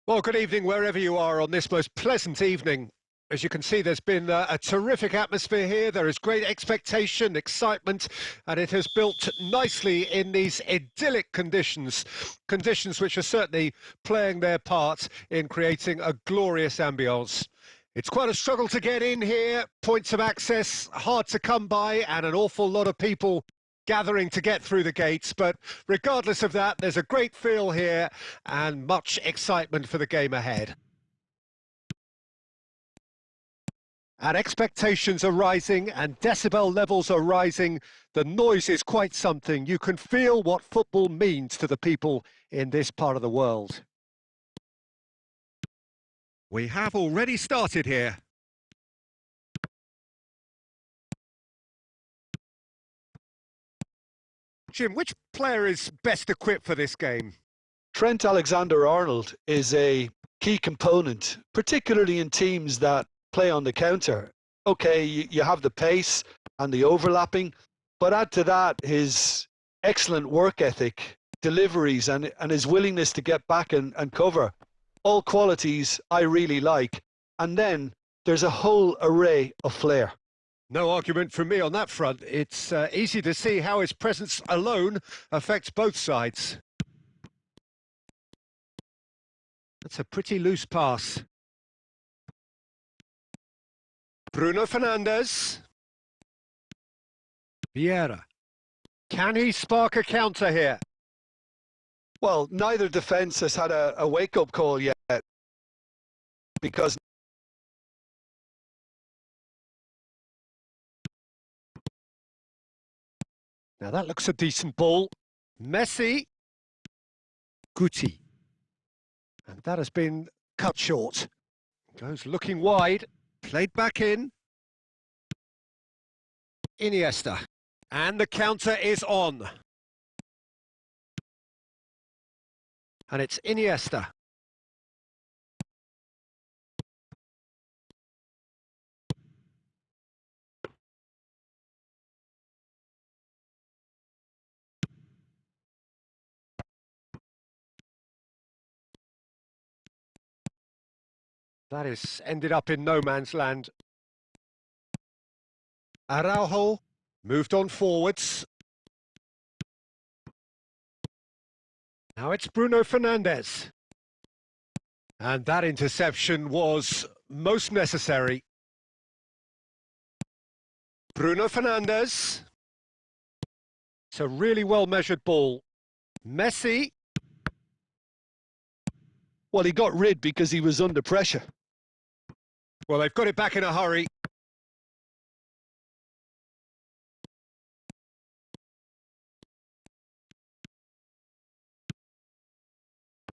Well, good evening wherever you are on this most pleasant evening. As you can see, there's been a terrific atmosphere here. There is great expectation, excitement, and it has built nicely in these idyllic conditions. Conditions which are certainly playing their part in creating a glorious ambience. It's quite a struggle to get in here. Points of access hard to come by, and an awful lot of people gathering to get through the gates, but regardless of that, there's a great feel here and much excitement for the game ahead. And expectations are rising and decibel levels are rising. The noise is quite something. You can feel what football means to the people in this part of the world. We have already started here. Jim, which player is best equipped for this game? Trent Alexander-Arnold is a key component, particularly in teams that play on the counter. Okay, you have the pace and the overlapping, but add to that his excellent work ethic, deliveries, and his willingness to get back and cover. All qualities I really like. And then there's a whole array of flair. No argument from me on that front. It's easy to see how his presence alone affects both sides. That's a pretty loose pass. Bruno Fernandes. Vieira. Can he spark a counter here? Well, neither defence has had a wake-up call yet, because now that looks a decent ball. Messi. Guti. And that has been cut short. Goes looking wide. Played back in. Iniesta. And the counter is on. And it's Iniesta. That is ended up in no man's land. Araujo moved on forwards. Now it's Bruno Fernandes. And that interception was most necessary. Bruno Fernandes. It's a really well-measured ball. Messi. well, he got rid because he was under pressure. Well, they've got it back in a hurry.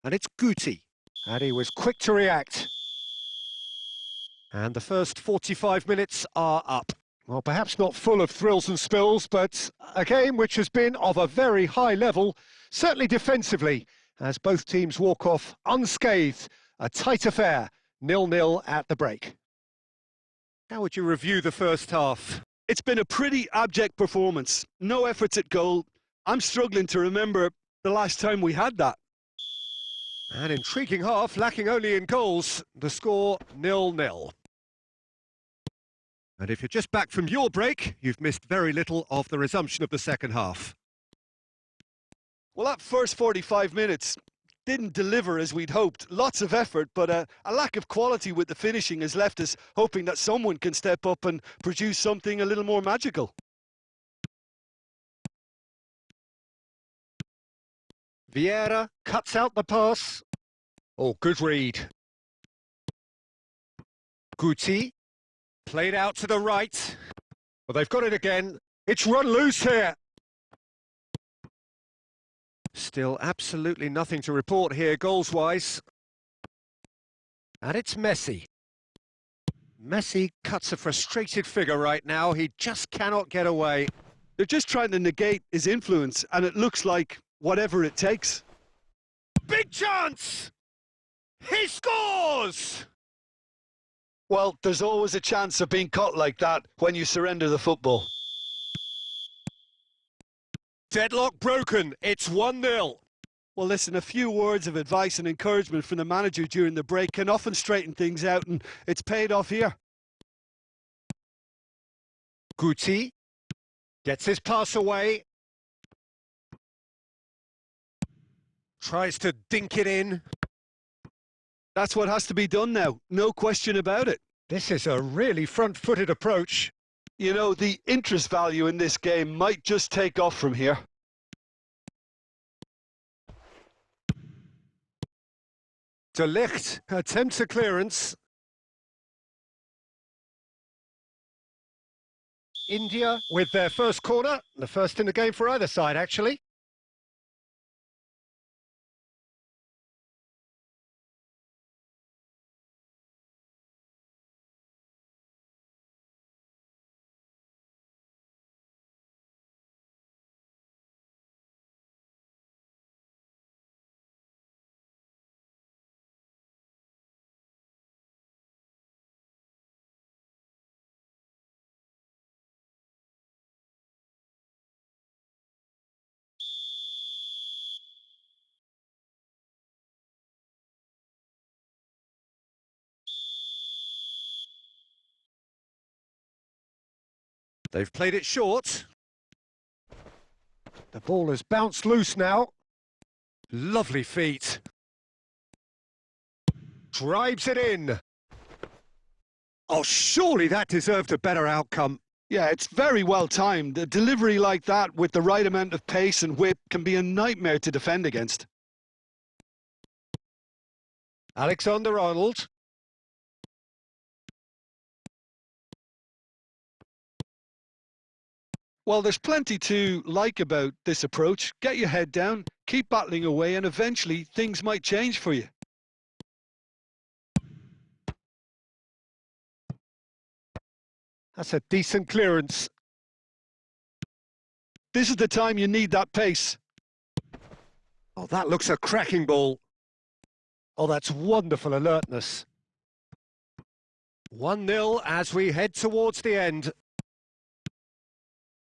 And it's Guti. And he was quick to react. And the first 45 minutes are up. Well, perhaps not full of thrills and spills, but a game which has been of a very high level, certainly defensively, as both teams walk off unscathed. A tight affair, 0-0 at the break. How would you review the first half? It's been a pretty abject performance. No efforts at goal. I'm struggling to remember the last time we had that. An intriguing half, lacking only in goals. The score 0-0. And if you're just back from your break, you've missed very little of the resumption of the second half. Well, that first 45 minutes didn't deliver as we'd hoped. Lots of effort, but a lack of quality with the finishing has left us hoping that someone can step up and produce something a little more magical. Vieira cuts out the pass. Oh, good read. Guti played out to the right. Well, they've got it again. It's run loose here. Still absolutely nothing to report here goals-wise. And it's Messi. Messi cuts a frustrated figure right now. He just cannot get away. They're just trying to negate his influence, and it looks like whatever it takes. Big chance! He scores! Well, there's always a chance of being caught like that when you surrender the football. Deadlock broken. It's 1-0. Well, listen, a few words of advice and encouragement from the manager during the break can often straighten things out, and it's paid off here. Guti gets his pass away. Tries to dink it in. That's what has to be done now, no question about it. This is a really front-footed approach. You know, the interest value in this game might just take off from here. De Ligt attempts a clearance. India with their first corner, the first in the game for either side, actually. They've played it short. The ball has bounced loose now. Lovely feet. Drives it in. Oh, surely that deserved a better outcome. Yeah, it's very well timed. A delivery like that with the right amount of pace and whip can be a nightmare to defend against. Alexander-Arnold. Well, there's plenty to like about this approach. Get your head down, keep battling away, and eventually things might change for you. That's a decent clearance. This is the time you need that pace. Oh, that looks a cracking ball. Oh, that's wonderful alertness. 1-0 as we head towards the end.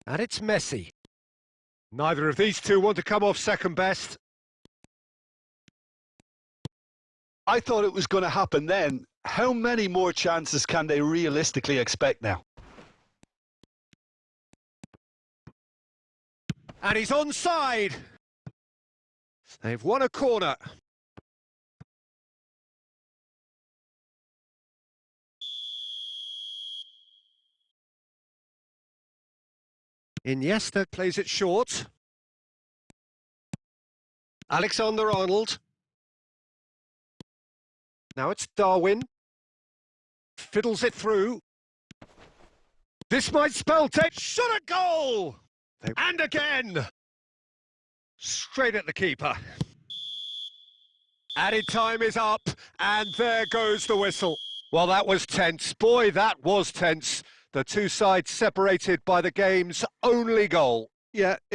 And it's Messi. Neither of these two want to come off second best. I thought it was going to happen then. How many more chances can they realistically expect now? And he's onside. They've won a corner. Iniesta plays it short. Alexander-Arnold. Now it's Darwin. Fiddles it through. This might spell shot at goal! And again! Straight at the keeper. Added time is up, and there goes the whistle. Well, that was tense. Boy, that was tense. The two sides separated by the game's only goal. Yeah, it